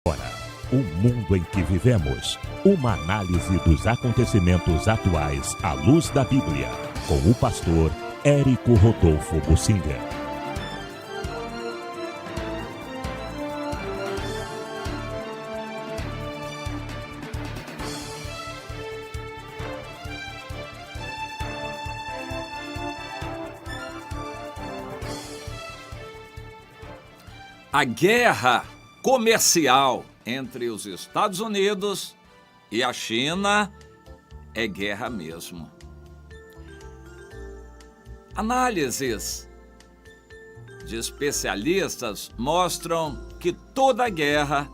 O mundo em que vivemos. Uma análise dos acontecimentos atuais à luz da Bíblia. Com o pastor Érico Rodolfo Bocinga. A guerra comercial entre os Estados Unidos e a China é guerra mesmo. Análises de especialistas mostram que toda guerra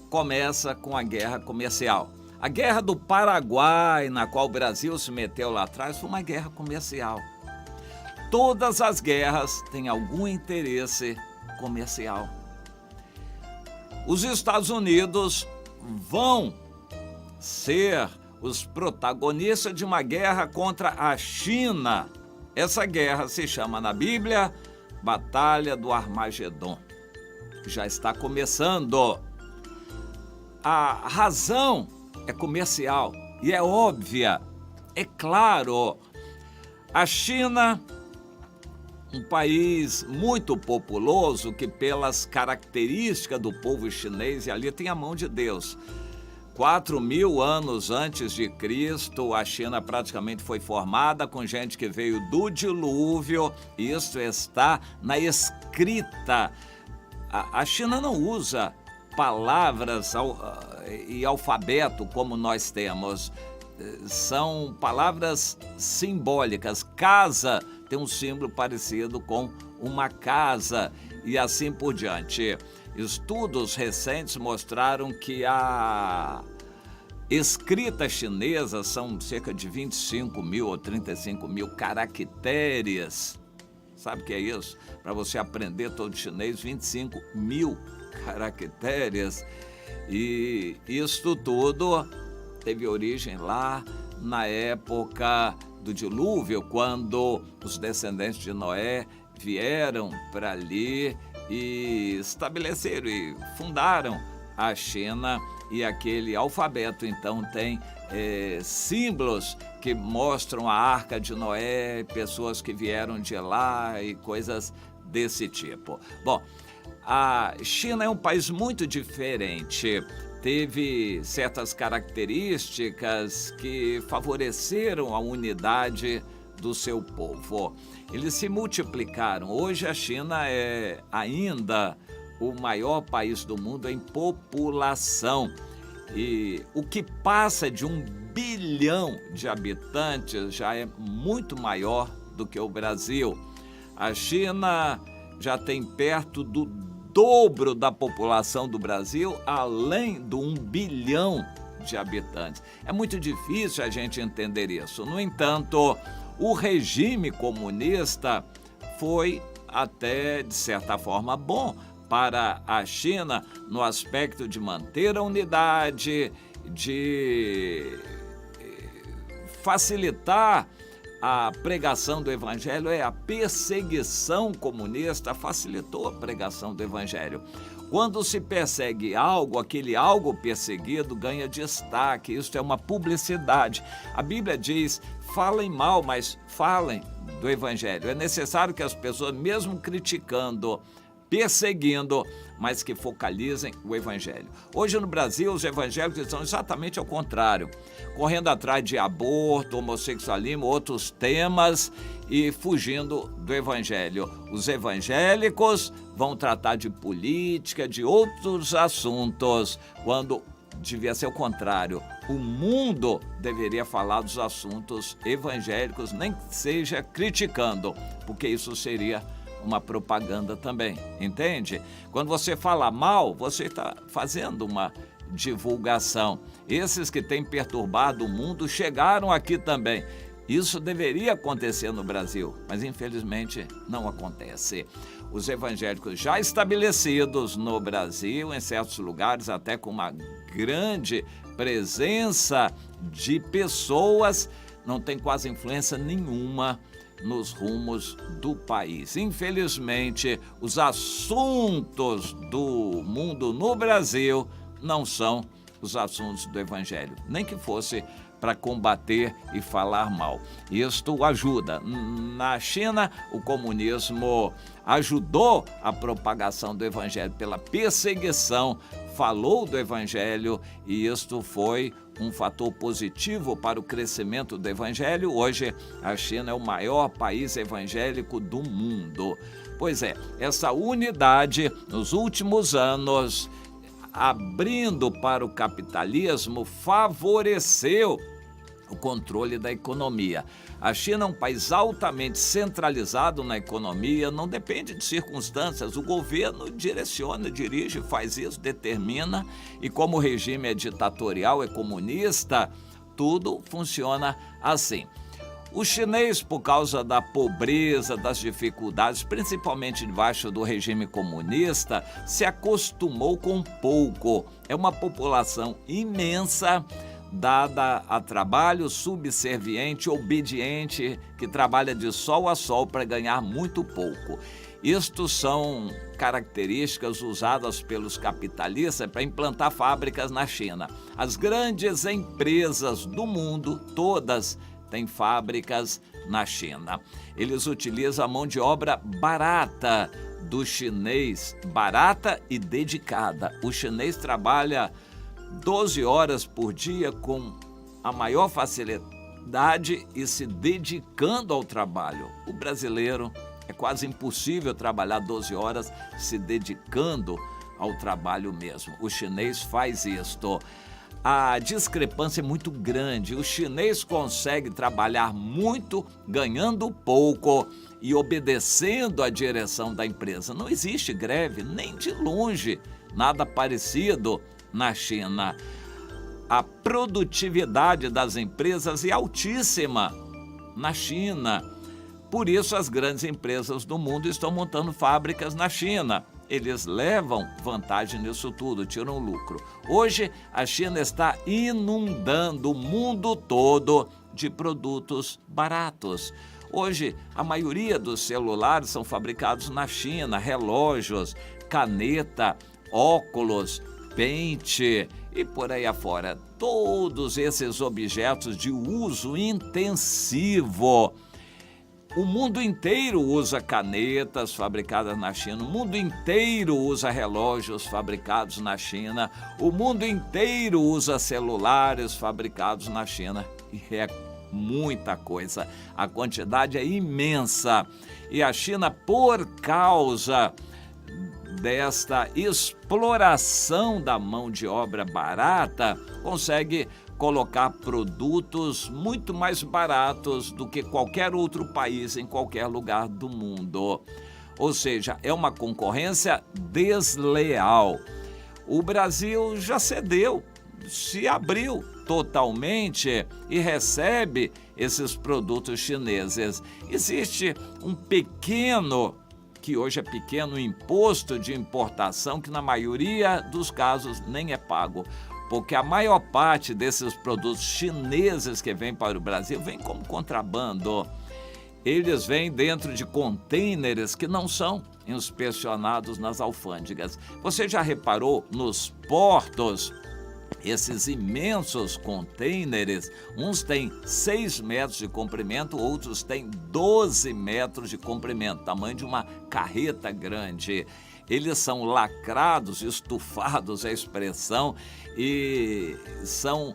começa com a guerra comercial. A guerra do Paraguai, na qual o Brasil se meteu lá atrás, foi uma guerra comercial. Todas as guerras têm algum interesse comercial. Os Estados Unidos vão ser os protagonistas de uma guerra contra a China. Essa guerra se chama na Bíblia Batalha do Armagedon. Já está começando. A razão é comercial e é óbvia. É claro, a China, um país muito populoso que pelas características do povo chinês, e ali tem a mão de Deus. 4.000 anos antes de Cristo, a China praticamente foi formada com gente que veio do dilúvio. Isso está na escrita. A China não usa palavras e alfabeto como nós temos. São palavras simbólicas. Casa tem um símbolo parecido com uma casa e assim por diante. Estudos recentes mostraram que a escrita chinesa são cerca de 25.000 ou 35.000 caracteres. Sabe o que é isso? Para você aprender todo chinês, 25.000 caracteres. E isso tudo teve origem lá na época do dilúvio, quando os descendentes de Noé vieram para ali e estabeleceram e fundaram a China, e aquele alfabeto então tem símbolos que mostram a Arca de Noé, pessoas que vieram de lá e coisas desse tipo. Bom, a China é um país muito diferente. Teve certas características que favoreceram a unidade do seu povo. Eles se multiplicaram. Hoje a China é ainda o maior país do mundo em população. E o que passa de 1 bilhão de habitantes já é muito maior do que o Brasil. A China já tem perto do dobro da população do Brasil, além do 1 bilhão de habitantes. É muito difícil a gente entender isso. No entanto, o regime comunista foi até, de certa forma, bom para a China no aspecto de manter a unidade, de facilitar a pregação do evangelho. A perseguição comunista facilitou a pregação do evangelho. Quando se persegue algo, aquele algo perseguido ganha destaque. Isso é uma publicidade. A Bíblia diz: falem mal, mas falem do evangelho. É necessário que as pessoas, mesmo criticando, perseguindo, mas que focalizem o evangelho. Hoje no Brasil, os evangélicos estão exatamente ao contrário, correndo atrás de aborto, homossexualismo, outros temas e fugindo do evangelho. Os evangélicos vão tratar de política, de outros assuntos, quando devia ser o contrário. O mundo deveria falar dos assuntos evangélicos, nem que seja criticando, porque isso seria uma propaganda também, entende? Quando você fala mal, você está fazendo uma divulgação. Esses que têm perturbado o mundo chegaram aqui também. Isso deveria acontecer no Brasil, mas infelizmente não acontece. Os evangélicos já estabelecidos no Brasil, em certos lugares, até com uma grande presença de pessoas, não tem quase influência nenhuma nos rumos do país. Infelizmente, os assuntos do mundo no Brasil não são os assuntos do Evangelho, nem que fosse para combater e falar mal. Isto ajuda. Na China, o comunismo ajudou a propagação do Evangelho pela perseguição, falou do Evangelho e isto foi um fator positivo para o crescimento do Evangelho. Hoje, a China é o maior país evangélico do mundo. Pois é, essa unidade, nos últimos anos, abrindo para o capitalismo, favoreceu o controle da economia. A China é um país altamente centralizado na economia, não depende de circunstâncias. O governo direciona, dirige, faz isso, determina, e como o regime é ditatorial, é comunista, tudo funciona assim. O chinês, por causa da pobreza, das dificuldades, principalmente debaixo do regime comunista, se acostumou com pouco. É uma população imensa, dada a trabalho, subserviente, obediente, que trabalha de sol a sol para ganhar muito pouco. Isto são características usadas pelos capitalistas para implantar fábricas na China. As grandes empresas do mundo, todas, têm fábricas na China. Eles utilizam a mão de obra barata do chinês, barata e dedicada. O chinês trabalha 12 horas por dia com a maior facilidade e se dedicando ao trabalho. O brasileiro é quase impossível trabalhar 12 horas se dedicando ao trabalho mesmo. O chinês faz isto. A discrepância é muito grande. O chinês consegue trabalhar muito, ganhando pouco e obedecendo à direção da empresa. Não existe greve, nem de longe, nada parecido na China. A produtividade das empresas é altíssima na China. Por isso, as grandes empresas do mundo estão montando fábricas na China. Eles levam vantagem nisso tudo, tiram lucro. Hoje, a China está inundando o mundo todo de produtos baratos. Hoje, a maioria dos celulares são fabricados na China, relógios, caneta, óculos, pente e por aí afora. Todos esses objetos de uso intensivo. O mundo inteiro usa canetas fabricadas na China, o mundo inteiro usa relógios fabricados na China, o mundo inteiro usa celulares fabricados na China. E é muita coisa, a quantidade é imensa. E a China, por causa desta exploração da mão de obra barata, consegue colocar produtos muito mais baratos do que qualquer outro país em qualquer lugar do mundo. Ou seja, é uma concorrência desleal. O Brasil já cedeu, se abriu totalmente e recebe esses produtos chineses. Existe um pequeno, que hoje é pequeno, imposto de importação que na maioria dos casos nem é pago. Porque a maior parte desses produtos chineses que vêm para o Brasil vem como contrabando. Eles vêm dentro de contêineres que não são inspecionados nas alfândegas. Você já reparou nos portos, esses imensos contêineres? Uns têm 6 metros de comprimento, outros têm 12 metros de comprimento, tamanho de uma carreta grande. Eles são lacrados, estufados, é a expressão, e são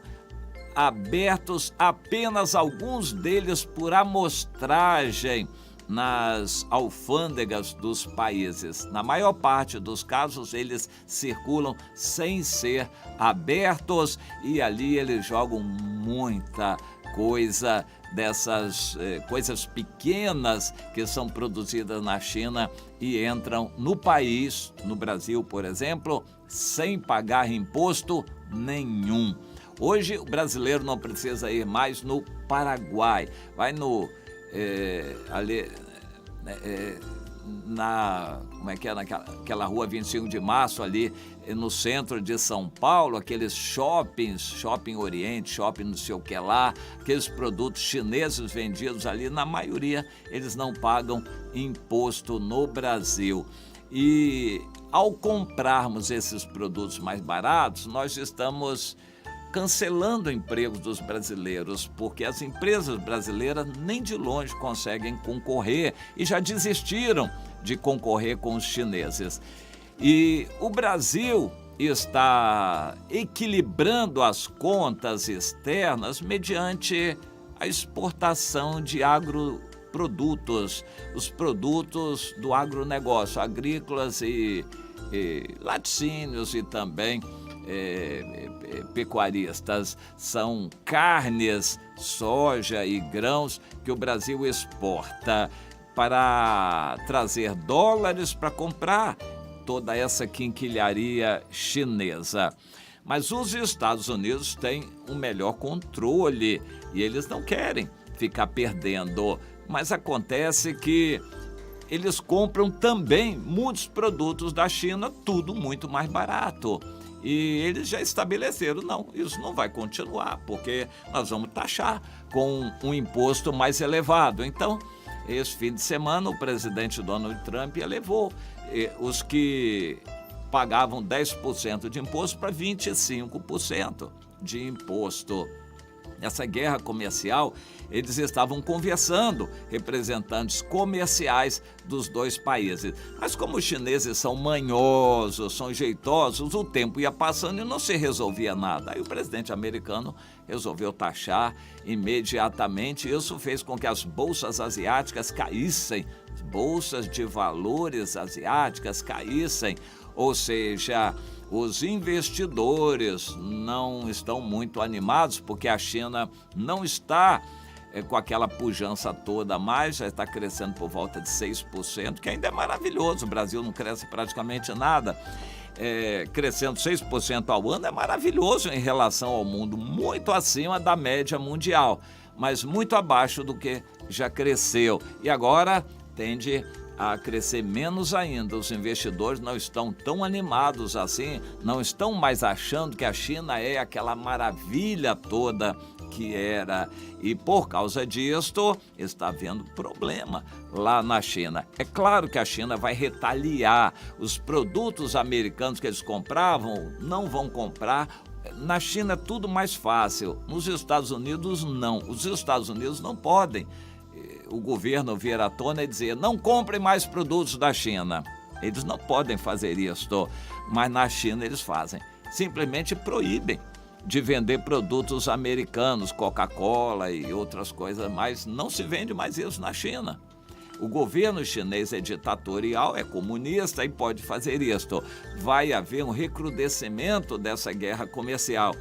abertos apenas alguns deles por amostragem nas alfândegas dos países. Na maior parte dos casos, eles circulam sem ser abertos e ali eles jogam muita coisa dessas coisas pequenas que são produzidas na China e entram no país, no Brasil, por exemplo, sem pagar imposto nenhum. Hoje, o brasileiro não precisa ir mais no Paraguai. Vai no... naquela rua 25 de março, ali no centro de São Paulo, aqueles shoppings, Shopping Oriente, Shopping não sei o que lá, aqueles produtos chineses vendidos ali, na maioria eles não pagam imposto no Brasil. E ao comprarmos esses produtos mais baratos, nós estamos cancelando empregos dos brasileiros, porque as empresas brasileiras nem de longe conseguem concorrer e já desistiram de concorrer com os chineses. E o Brasil está equilibrando as contas externas mediante a exportação de agroprodutos, os produtos do agronegócio, agrícolas e laticínios e também pecuaristas. São carnes, soja e grãos que o Brasil exporta para trazer dólares para comprar toda essa quinquilharia chinesa. Mas os Estados Unidos têm um melhor controle e eles não querem ficar perdendo. Mas acontece que eles compram também muitos produtos da China, tudo muito mais barato. E eles já estabeleceram, não, isso não vai continuar, porque nós vamos taxar com um imposto mais elevado. Então, esse fim de semana, o presidente Donald Trump elevou os que pagavam 10% de imposto para 25% de imposto. Nessa guerra comercial, eles estavam conversando, representantes comerciais dos dois países. Mas como os chineses são manhosos, são jeitosos, o tempo ia passando e não se resolvia nada. Aí o presidente americano resolveu taxar imediatamente. Isso fez com que as bolsas asiáticas caíssem, bolsas de valores asiáticas caíssem, ou seja, os investidores não estão muito animados porque a China não está com aquela pujança toda mais, já está crescendo por volta de 6%, que ainda é maravilhoso. O Brasil não cresce praticamente nada. Crescendo 6% ao ano é maravilhoso em relação ao mundo, muito acima da média mundial, mas muito abaixo do que já cresceu. E agora tende a crescer menos ainda. Os investidores não estão tão animados assim, não estão mais achando que a China é aquela maravilha toda que era. E por causa disto, está havendo problema lá na China. É claro que a China vai retaliar. Os produtos americanos que eles compravam, não vão comprar. Na China é tudo mais fácil. Nos Estados Unidos, não. Os Estados Unidos não podem. O governo vir à tona e dizer, não comprem mais produtos da China. Eles não podem fazer isso, mas na China eles fazem. Simplesmente proíbem de vender produtos americanos, Coca-Cola e outras coisas, mas não se vende mais isso na China. O governo chinês é ditatorial, é comunista e pode fazer isso. Vai haver um recrudescimento dessa guerra comercial,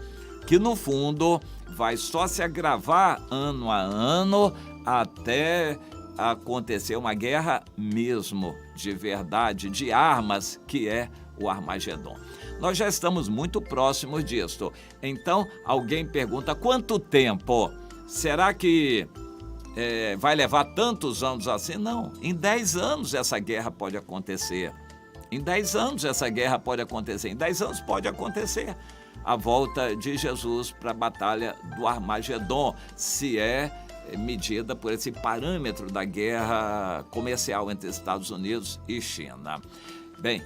que no fundo vai só se agravar ano a ano, até acontecer uma guerra mesmo, de verdade, de armas, que é o Armagedon. Nós já estamos muito próximos disso. Então, alguém pergunta, quanto tempo? Será que vai levar tantos anos assim? Não, em 10 anos essa guerra pode acontecer. Em 10 anos essa guerra pode acontecer. Em 10 anos pode acontecer a volta de Jesus para a batalha do Armagedon, se é medida por esse parâmetro da guerra comercial entre Estados Unidos e China. Bem,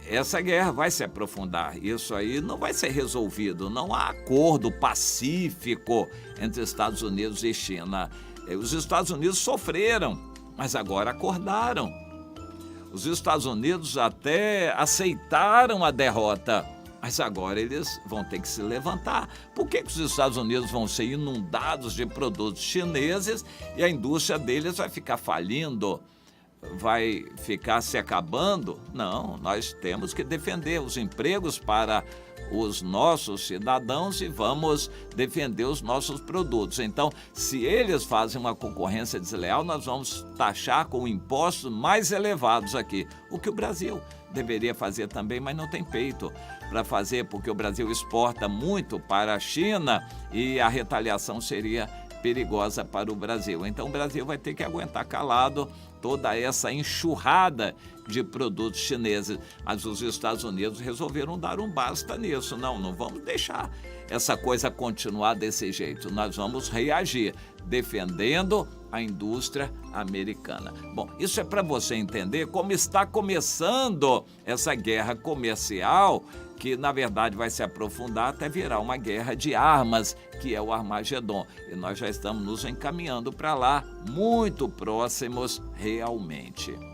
essa guerra vai se aprofundar, isso aí não vai ser resolvido, não há acordo pacífico entre Estados Unidos e China. Os Estados Unidos sofreram, mas agora acordaram. Os Estados Unidos até aceitaram a derrota, mas agora eles vão ter que se levantar. Por que os Estados Unidos vão ser inundados de produtos chineses e a indústria deles vai ficar falindo? Vai ficar se acabando? Não, nós temos que defender os empregos para os nossos cidadãos e vamos defender os nossos produtos. Então, se eles fazem uma concorrência desleal, nós vamos taxar com impostos mais elevados aqui, o que o Brasil deveria fazer também, mas não tem peito para fazer, porque o Brasil exporta muito para a China e a retaliação seria perigosa para o Brasil. Então o Brasil vai ter que aguentar calado toda essa enxurrada de produtos chineses. Mas os Estados Unidos resolveram dar um basta nisso. Não vamos deixar essa coisa continuar desse jeito. Nós vamos reagir, defendendo a indústria americana. Bom, isso é para você entender como está começando essa guerra comercial, que na verdade vai se aprofundar até virar uma guerra de armas, que é o Armagedon. E nós já estamos nos encaminhando para lá, muito próximos realmente.